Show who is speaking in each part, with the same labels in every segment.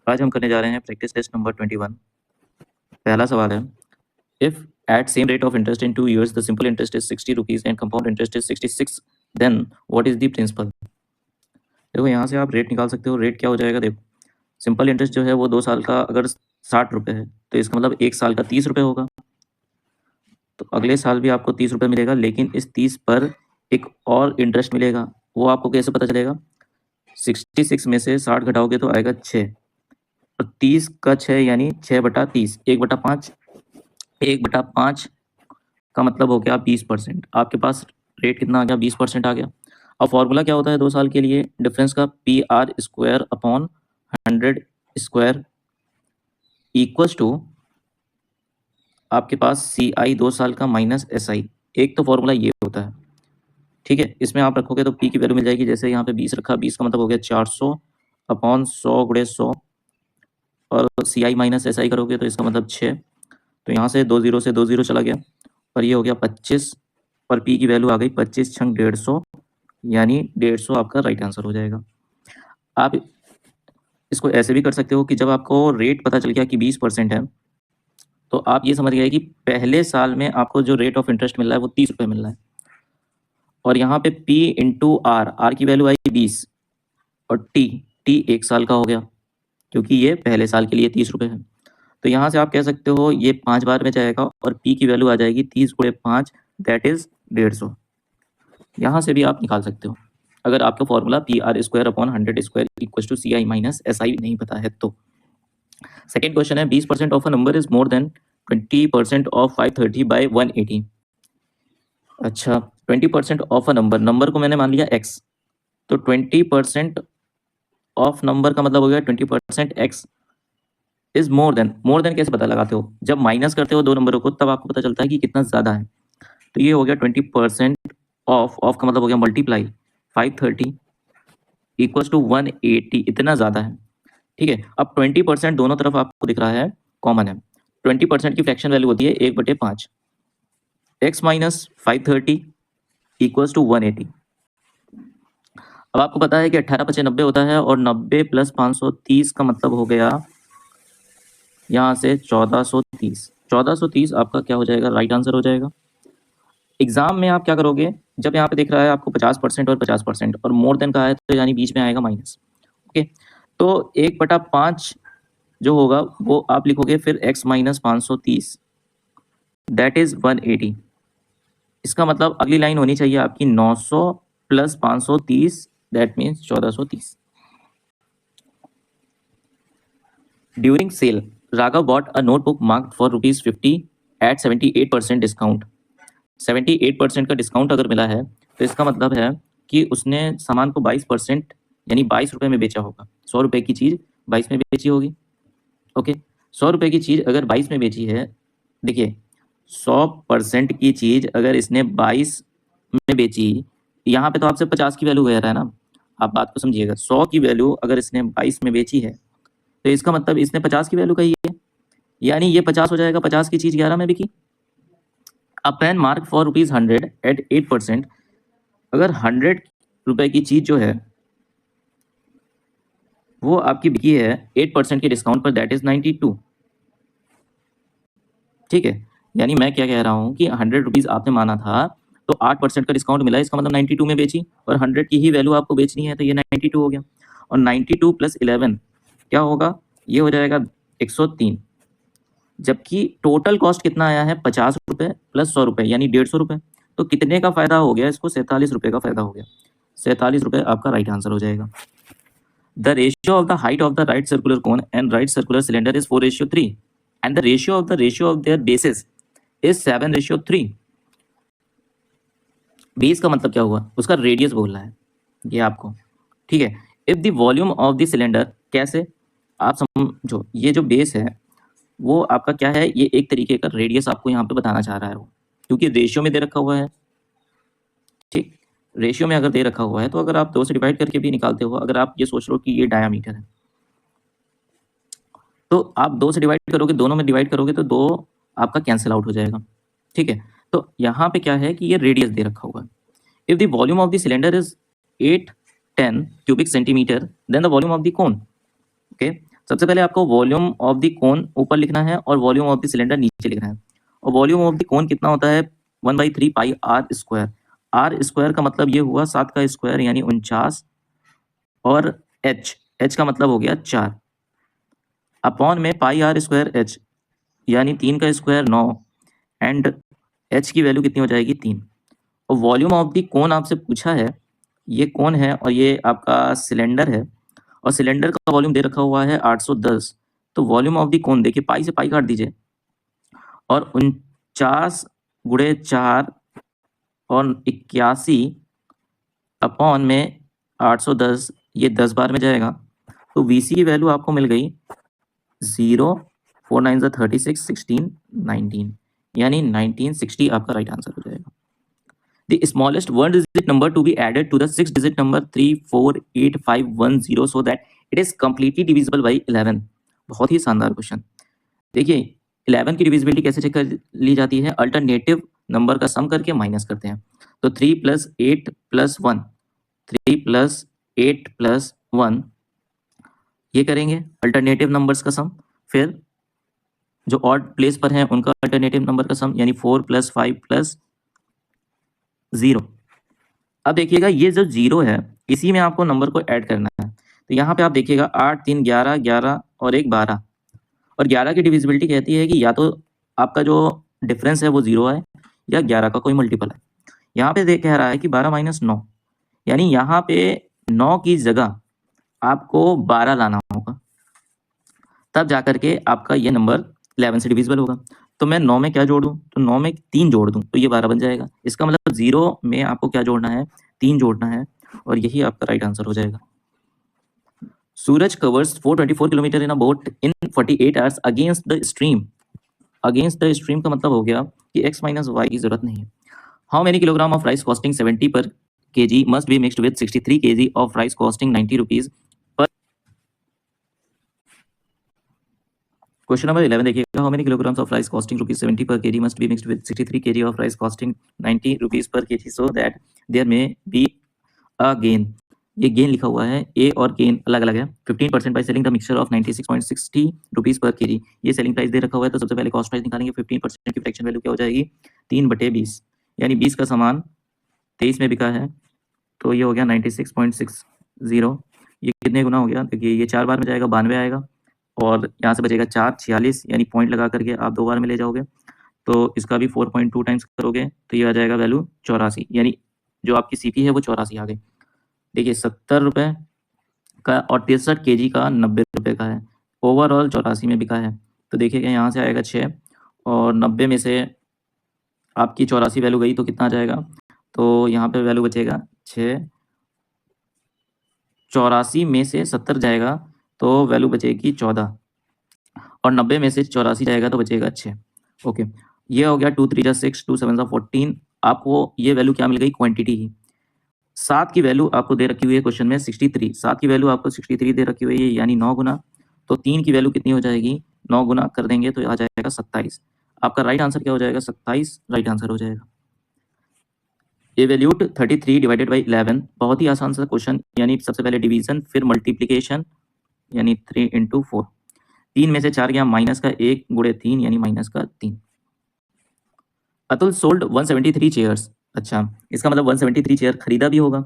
Speaker 1: आज हम करने जा रहे हैं प्रैक्टिस टेस्ट नंबर 21। पहला सवाल है, if at same rate of interest in 2 years the simple interest is 60 rupees and compound interest is 66, then what is the principal? देखो यहाँ से आप रेट निकाल सकते हो। रेट क्या हो जाएगा, देखो सिंपल इंटरेस्ट जो है वो 2 साल का अगर 60 रुपये है तो इसका मतलब 1 साल का 30 रुपये होगा। तो अगले साल भी आपको 30 रुपये मिलेगा, लेकिन इस 30 पर एक और इंटरेस्ट मिलेगा। वो आपको कैसे पता चलेगा? 66 में से 60 घटाओगे तो आएगा 6, और 30 का 6 यानी 6/30, 1/5, 1/5 का मतलब हो गया 20%। आपके पास रेट कितना आ गया? 20% आ गया। अब फॉर्मूला क्या होता है 2 साल के लिए डिफरेंस का? PR²/100² इक्वल्स टू आपके पास CI 2 साल का माइनस SI। एक तो फॉर्मूला ये होता है, ठीक है। इसमें आप रखोगे तो P की वैल्यू मिल जाएगी। जैसे यहाँ पे 20 रखा, 20 का मतलब हो गया 400/100 × 100, और CI माइनस SI करोगे तो इसका मतलब 6। तो यहाँ से 2 0 से 2 0 चला गया, और ये हो गया 25, और P की वैल्यू आ गई 25 × 150, यानी 150 आपका राइट आंसर हो जाएगा। आप इसको ऐसे भी कर सकते हो कि जब आपको रेट पता चल गया कि 20% है, तो आप ये समझ गए कि पहले साल में आपको जो रेट ऑफ इंटरेस्ट मिल रहा है वो 30 रुपये मिल रहा है, और यहाँ पे P × R की वैल्यू आई 20, और T 1 साल का हो गया, क्योंकि ये पहले साल के लिए 30 रुपये है। तो यहाँ से आप कह सकते हो ये 5 बार में जाएगा, और P की वैल्यू आ जाएगी 30 × 5, दैट इज 150। यहाँ से भी आप निकाल सकते हो अगर आपका formula PR²/100² equals to CI minus SI नहीं पता है तो। सेकेंड क्वेश्चन है, 20% of a number is more than 20% of 530/180। अच्छा, 20% ऑफ अ नंबर को मैंने मान लिया x, तो 20% ऑफ नंबर का मतलब हो गया 20% x इज मोर देन कैसे पता लगाते हो? जब माइनस करते हो 2 नंबरों को तब आपको पता चलता है कि कितना ज़्यादा है। तो ये हो गया 20% ऑफ का मतलब हो गया मल्टीप्लाई 530 इक्वल्स टू 180, इतना ज़्यादा है, ठीक है। अब 20% दोनों तरफ आपको दिख रहा है कॉमन है। 20% की फ्रैक्शन वैल्यू होती है 1/5, x माइनस 530 इक्वल्स टू 180। अब आपको पता है कि 18×5 = 90 होता है, और 90 + 530 का मतलब हो गया यहाँ से 1430। 1430 आपका क्या हो जाएगा? राइट आंसर हो जाएगा। एग्जाम में आप क्या करोगे, जब यहाँ पे दिख रहा है आपको 50% और 50%, और मोर देन का है तो यानी बीच में आएगा माइनस, ओके। तो 1/5 जो होगा वो आप लिखोगे फिर x माइनस 530, दैट इज 180। इसका मतलब अगली लाइन होनी चाहिए आपकी 900 + 530, that means 1430। During sale Raghav bought a notebook marked for ₹50 at 78% discount. 78% का डिस्काउंट अगर मिला है तो इसका मतलब है कि उसने सामान को 22% यानी 22 रुपये में बेचा होगा। 100 रुपये की चीज़ 22 में बेची होगी, ओके। 100 रुपये की चीज़ अगर 22 में बेची है, देखिए 100% की चीज़ अगर इसने 22 में बेची, यहाँ पे तो आपसे 50 की वैल्यू कह रहा है ना, आप बात को समझिएगा। 100 की वैल्यू अगर इसने 22 में बेची है तो इसका मतलब इसने 50 की वैल्यू कही है, यानी ये 50 हो जाएगा। 50 की चीज़ 11 में बिकी। अ पेन मार्क फॉर ₹100 एट 8%, अगर 100 रुपये की चीज़ जो है वो आपकी बिकी है 8% के डिस्काउंट पर, दैट इज 92, ठीक है। यानी मैं क्या कह रहा हूँ कि 100 रुपीज़ आपने माना था तो 8% का डिस्काउंट मिला, इसका मतलब 92 में बेची, और 100 की ही वैल्यू आपको बेचनी है तो ये 92 हो गया। और 92 + 11 क्या होगा? ये हो जाएगा 103, जबकि टोटल कॉस्ट कितना आया है? 50 रुपये + 100 रुपये यानी 150 रुपये। तो कितने का फायदा हो गया इसको? 47 रुपये का फायदा हो गया। 47 रुपये आपका राइट आंसर हो जाएगा। The ratio of the height of the right circular cone and right circular cylinder is 4:3, and the ratio of their basis is 7:3। Base का मतलब क्या हुआ? उसका रेडियस बोल रहा है ये आपको, ठीक है। If the volume of the cylinder, कैसे आप समझो, ये जो बेस है वो आपका क्या है? ये एक तरीके का रेडियस आपको यहाँ पे बताना चाह रहा है वो, क्योंकि रेशियो में दे रखा हुआ है, ठीक। रेशियो में अगर दे रखा हुआ है तो अगर आप 2 से डिवाइड करके भी निकालते हो, अगर आप ये सोच लो कि ये डायामीटर है तो आप 2 से डिवाइड करोगे, दोनों में डिवाइड करोगे तो 2 आपका कैंसिल आउट हो जाएगा, ठीक है। तो यहाँ पे क्या है कि ये रेडियस दे रखा हुआ है। If the volume of the cylinder is 810 cubic centimeter, then the volume of the cone, okay. सबसे पहले आपको वॉल्यूम ऑफ द कोन ऊपर लिखना है और वॉल्यूम ऑफ द सिलेंडर नीचे लिखना है। और वॉल्यूम ऑफ द कोन कितना होता है 1/3 पाई आर स्क्वायर। आर स्क्वायर का मतलब ये हुआ 7 का स्क्वायर यानी 49, और एच का मतलब हो गया 4 अपॉन में पाई आर स्क्वायर एच यानी 3 का स्क्वायर 9, एंड एच की वैल्यू कितनी हो जाएगी 3। और वॉल्यूम ऑफ द कोन आपसे पूछा है, ये कोन है और ये आपका सिलेंडर है, और सिलेंडर का वॉल्यूम दे रखा हुआ है 810। तो वॉल्यूम ऑफ द कोन देखिए, पाई से पाई काट दीजिए, और 49 गुणे 4 और 81 अपॉन में 810, ये 10 बार में जाएगा। तो VC की वैल्यू आपको मिल गई 0, 4 9 36, 16, 19, यानी 1960 आपका राइट आंसर हो जाएगा। The smallest one digit number to be added to the 6 digit number 348510 so that it is completely divisible by 11। बहुत ही शानदार क्वेश्चन। देखिए 11 की डिविजिबिलिटी कैसे चेक कर ली जाती है, अल्टरनेटिव नंबर का सम करके माइनस करते हैं। तो 3 + 8 + 1, 3 + 8 + 1, ये करेंगे अल्टरनेटिव नंबर्स का सम। फिर जो ऑड प्लेस पर हैं उनका अल्टरनेटिव नंबर का सम, यानी 4 + 5 + 0। अब देखिएगा ये जो 0 है इसी में आपको नंबर को ऐड करना है। तो यहाँ पे आप देखिएगा 8 3 11 11 और 1 12, और 11 की डिविजिबिलिटी कहती है कि या तो आपका जो डिफरेंस है वो 0 है या 11 का कोई मल्टीपल है। यहाँ पे देख कह रहा है कि 12 - 9, यानी यहाँ पे 9 की जगह आपको 12 लाना होगा, तब जाकर के आपका ये नंबर 11 से डिविजिबल होगा। तो मैं 9 में क्या जोड़ दूं, तो 9 में 3 जोड़ दूं तो ये 12 बन जाएगा। इसका मतलब 0 में आपको क्या जोड़ना है, 3 जोड़ना है, और यही आपका राइट आंसर हो जाएगा। Suraj covers 424 kilometer in a boat in 48 hours against the stream. Against the stream का मतलब हो गया कि x - y की जरूरत नहीं है। How many kilogram of rice costing 70 per kg must be mixed with 63 kg of rice costing 90 rupees. Question number 11 देखिएगा, how many kilograms of rice costing ₹70 per kg must be mixed with 63 kg of rice costing 90 rupees per kg so that there may be a gain. ये gain लिखा हुआ है, ए और gain अलग अलग है। 15% by selling the mixture of 96.60 rupees per kg। ये selling price दे रखा हुआ है, तो सबसे पहले कॉस्ट प्राइस निकालेंगे। 15% की फ्रैक्शन वैल्यू क्या हो जाएगी 3/20, यानी 20 का सामान 23 में बिका है, तो ये हो गया 96.60। ये कितने गुना हो गया, देखिए ये 4 बार में जाएगा 92 आएगा, और यहाँ से बचेगा 4 46, यानी पॉइंट लगा करके आप 2 बार में ले जाओगे, तो इसका भी 4.2 टाइम्स करोगे तो ये आ जाएगा वैल्यू 84, यानी जो आपकी सीपी है वो 84 आ गई। देखिए 70 रुपये का और 63 kg का 90 रुपये का है, ओवरऑल 84 में बिका है। तो देखिएगा यहाँ से आएगा 6, और 90 में से आपकी 84 वैल्यू गई तो कितना आ जाएगा, तो यहाँ पे वैल्यू बचेगा 6, 84 में से 70 जाएगा तो वैल्यू बचेगी 14, और 90 में से 84 जाएगा तो बचेगा 6। ओके, ये हो गया 2 3 6, 2 7 14। आपको ये वैल्यू क्या मिल गई, क्वांटिटी की। 7 की वैल्यू आपको दे रखी हुई है क्वेश्चन में 63, 7 की वैल्यू आपको 63 दे रखी हुई है, यानी 9 गुना। तो 3 की वैल्यू कितनी हो जाएगी, 9 गुना कर देंगे तो आ जाएगा 27। आपका राइट आंसर क्या हो जाएगा, 27 राइट आंसर हो जाएगा। एवेल्यूट 33 डिवाइडेड बाई 11, बहुत ही आसान सा क्वेश्चन, यानी सबसे पहले डिवीजन फिर मल्टीप्लीकेशन, यानी 3 × 4। 3 में से 4 गया माइनस का 1 गुणे 3, यानी माइनस का 3। Atul sold 173 chairs. अच्छा, इसका मतलब 173 चेयर खरीदा भी होगा।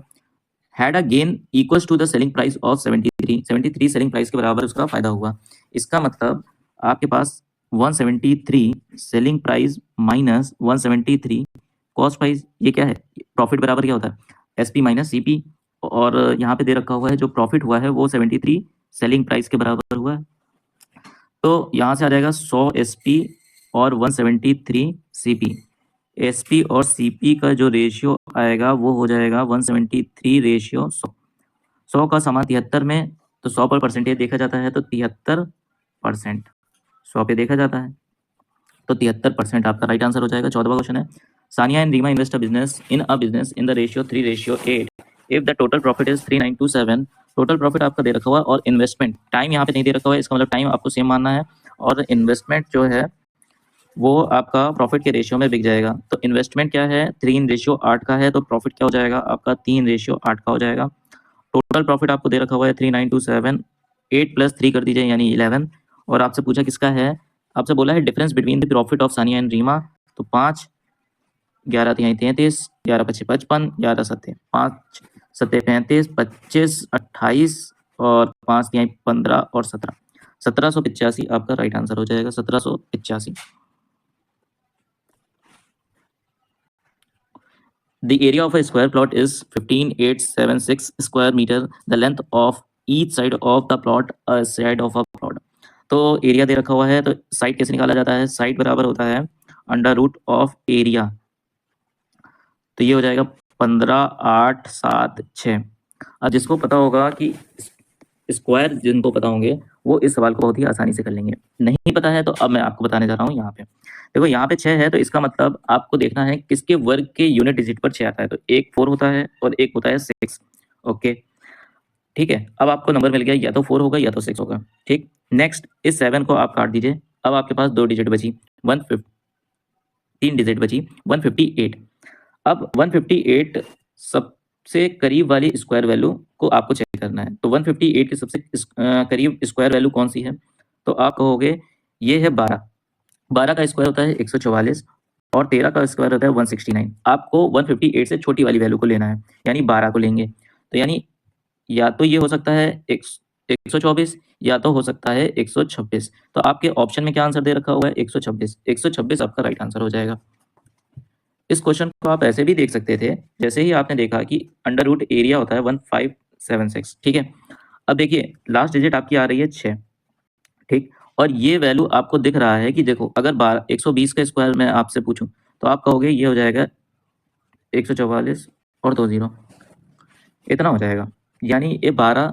Speaker 1: Had a gain equals to the selling price of 73 selling price के बराबर उसका फायदा हुआ। इसका मतलब आपके पास 173 selling price minus 173 cost price, ये क्या है, प्रॉफिट बराबर क्या होता है, एसपी माइनस सीपी, और यहाँ पे दे रखा हुआ है जो प्रॉफिट हुआ है वो 73 सेलिंग प्राइस के बराबर हुआ है। तो यहाँ से आ जाएगा 100 एसपी और 173 सीपी। एसपी और सीपी का जो रेशियो आएगा वो हो जाएगा 173/100। 100 का सामान 73 में, तो 100 पर परसेंटेज देखा जाता है तो 73%, 100 पे देखा जाता है तो 73% आपका राइट आंसर हो जाएगा। 14वां क्वेश्चन है, Sania and Reema invest a business in the ratio 3/8 if the total profit is 3927। Total profit आपका दे रखा हुआ है, और इन्वेस्टमेंट टाइम यहाँ पे नहीं दे रखा हुआ है, इसका मतलब टाइम आपको सेम मानना है, और इन्वेस्टमेंट जो है वो आपका प्रॉफिट के रेशियो में बिक जाएगा। तो इन्वेस्टमेंट क्या है, 3/8 का है, तो प्रॉफिट क्या हो जाएगा आपका 3/8 का हो जाएगा। टोटल प्रॉफिट आपको दे रखा हुआ है 3927 8 + 3 कर दीजिए यानी 11। और आपसे पूछा किसका है, आपसे बोला है difference between the profit of Sania and Reema. तो 5 11 तिहाई 33, 11 पच्चीस 55, 11 सत्ते 5 सत्ते 35, 25 28 और 5 तिहाई 15 और 17, 1785 आपका राइट आंसर हो जाएगा। 1785। The area of a square plot is 15876 square meter. The length of each side of the plot, a side of a plot. तो एरिया दे रखा हुआ है, तो साइड कैसे निकाला जाता है, साइड बराबर होता है अंडर रूट ऑफ एरिया। तो ये हो जाएगा 15 8 7 6। अब जिसको पता होगा कि स्क्वायर, जिनको पता होंगे वो इस सवाल को बहुत ही आसानी से कर लेंगे। नहीं पता है तो अब मैं आपको बताने जा रहा हूँ। यहाँ पे देखो, यहाँ पे 6 है, तो इसका मतलब आपको देखना है किसके वर्ग के यूनिट डिजिट पर 6 आता है। तो एक 4 होता है और एक होता है 6। ओके, ठीक है। अब आपको नंबर मिल गया, या तो 4 होगा या तो 6 होगा। ठीक, नेक्स्ट इस 7 को आप काट दीजिए। अब आपके पास 2 डिजिट बची, 3 डिजिट बची 158। अब 158 सबसे करीब वाली स्क्वायर वैल्यू को आपको चेक करना है। तो 158 के सबसे करीब स्क्वायर वैल्यू कौन सी है, तो आप कहोगे ये है 12। 12 का स्क्वायर होता है 144 और 13 का स्क्वायर होता है 169। आपको 158 से छोटी वाली वैल्यू को लेना है, यानी 12 को लेंगे। तो यानी या तो ये हो सकता है 124 या तो हो सकता है 126। तो आपके ऑप्शन में क्या आंसर दे रखा हुआ है, 126। 126 आपका राइट आंसर हो जाएगा। इस क्वेश्चन को आप ऐसे भी देख सकते थे, जैसे ही आपने देखा कि अंडर रूट एरिया होता है 1576। ठीक है, अब देखिए लास्ट डिजिट आपकी आ रही है 6। ठीक, और ये वैल्यू आपको दिख रहा है कि देखो, अगर 120 का स्क्वायर मैं आपसे पूछूं तो आप कहोगे ये हो जाएगा 144 और 2 0, इतना हो जाएगा। यानी ये 12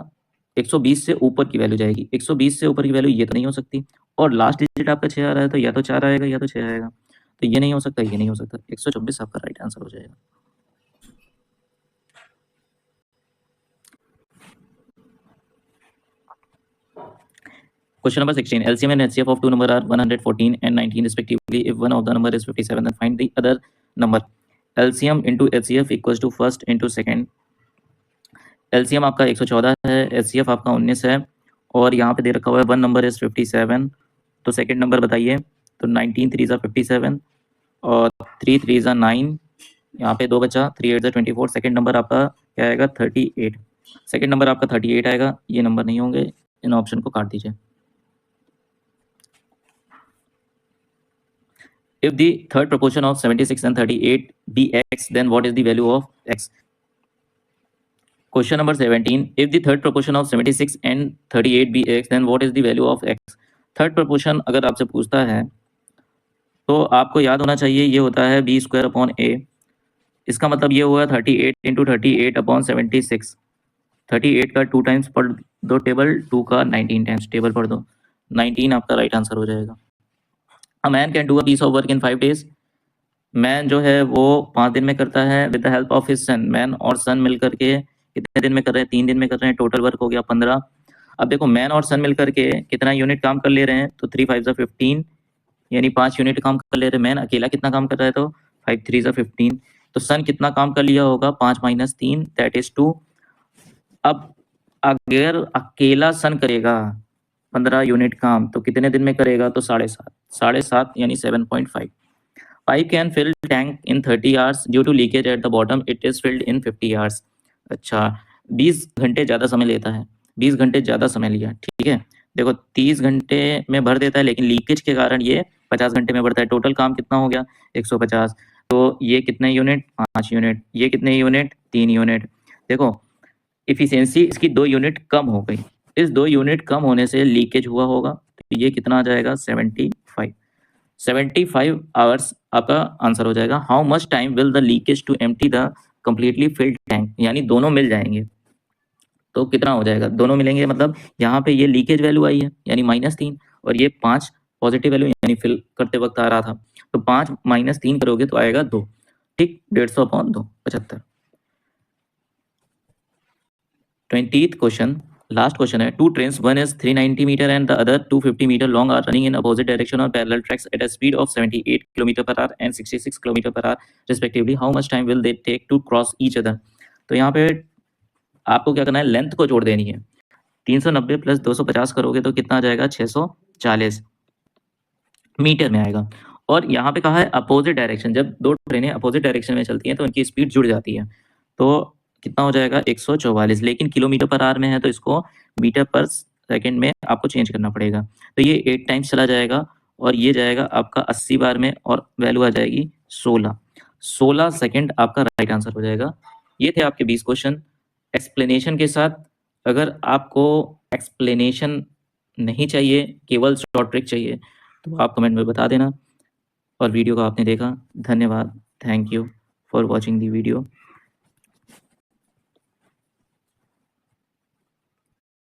Speaker 1: 120 से ऊपर की वैल्यू जाएगी। 120 से ऊपर की वैल्यू ये तो नहीं हो सकती, और लास्ट डिजिट आपका 6 आ रहा है, तो या तो 4 आएगा या तो 6 आएगा। तो ये नहीं हो सकता, ये नहीं हो सकता। 126 आपका राइट आंसर हो जाएगा। Question number 16. LCM and HCF of two number are 114 and 19 respectively. If one of the number is 57, then find the other number. LCM into HCF equals to first into second. LCM आपका 114 है, HCF आपका 19 है, और यहाँ पे दे रखा हुआ है वन नंबर इज 57। तो सेकंड नंबर बताइए। तो 19 3 57 और 3 3 9। यहाँ पे 2 बचा, 3 8 24। सेकंड नंबर आपका क्या आएगा, 38। सेकंड नंबर आपका 38 आएगा। ये नंबर नहीं होंगे, इन ऑप्शन को काट दीजिए। If the third proportion of 76 and 38 be x, then what is the value of x? Question number 17. If the third proportion of 76 and 38 be x, then what is the value of x? Third proportion अगर आपसे पूछता है तो आपको याद होना चाहिए, ये होता है b स्क्वायर अपॉन a। इसका मतलब ये हुआ 38 इंटू 38 अपॉन 76। 38 का 2 टाइम्स पढ़ दो टेबल, 2 का 19 टाइम्स टेबल पढ़ दो, 19 आपका राइट आंसर हो जाएगा। A man can do a piece of work in 5 days। Man जो है वो 5 दिन में करता है with the help of his son. Man और सन मिल करके कितने दिन में कर रहे हैं, 3 दिन में कर रहे हैं। टोटल वर्क हो गया 15। अब देखो मैन और सन मिल करके कितना यूनिट काम कर ले रहे हैं, तो 3 5 15, यानी 5 यूनिट काम कर ले रहे हैं। मैन अकेला कितना काम कर रहा है, तो 5 3 15। तो सन कितना काम कर लिया होगा, 5 - 3 दैट इज 2। अब अगर अकेला सन करेगा 15 यूनिट काम, तो कितने दिन में करेगा, तो 7.5 यानी 7.5। Pipe can fill tank in 30 hours due to leakage at the bottom. It is filled in 50 hours. अच्छा, 20 घंटे ज़्यादा समय लेता है, 20 घंटे ज़्यादा समय लिया। ठीक है, देखो 30 घंटे में भर देता है, लेकिन लीकेज के कारण ये 50 घंटे में भरता है। टोटल काम कितना हो गया, 150। तो ये कितने यूनिट, 5 यूनिट। ये कितने यूनिट, 3 यूनिट। देखो इफिशियंसी इसकी 2 यूनिट कम हो गई। इस 2 यूनिट कम होने से लीकेज हुआ होगा, तो ये कितना आ जाएगा, 75 आवर्स आपका आंसर हो जाएगा। How much time will the leakage to empty the completely filled tank, यानी दोनों मिल जाएंगे तो कितना हो जाएगा, दोनों मिलेंगे मतलब यहाँ पे ये लीकेज वैल्यू आई है यानी -3, और ये 5 पॉजिटिव वैल्यू यानी फिल करते वक्त आ रहा था। तो 5 - 3 करोगे तो आएगा 2। ठीक, 150/2 75। 20th क्वेश्चन, लास्ट क्वेश्चन है। 2 trains, one is 390 metre and the other 250 metre long, are running in opposite direction on parallel tracks at a speed of 78 km/h and 66 km/h respectively. How much time will they take to cross each other. तो यहाँ पे आपको क्या करना है, length को जोड़ देनी है। 390 प्लस 250 करोगे तो कितना आ जाएगा 640 मीटर में आएगा। और यहाँ पे कहा है अपोजिट डायरेक्शन, जब दो ट्रेनें अपोजिट डायरेक्शन में चलती हैं तो उनकी स्पीड जुड़ जाती है, तो कितना हो जाएगा 144, लेकिन किलोमीटर पर आवर में है तो इसको मीटर पर सेकंड में आपको चेंज करना पड़ेगा। तो ये 8 टाइम्स चला जाएगा और ये जाएगा आपका 80 बार में और वैल्यू आ जाएगी 16 सेकंड आपका राइट आंसर हो जाएगा। ये थे आपके 20 क्वेश्चन एक्सप्लेनेशन के साथ। अगर आपको एक्सप्लेनेशन नहीं चाहिए, केवल शॉर्ट ट्रिक चाहिए, तो आप कमेंट में बता देना। और वीडियो को आपने देखा, धन्यवाद। Thank you for watching the video.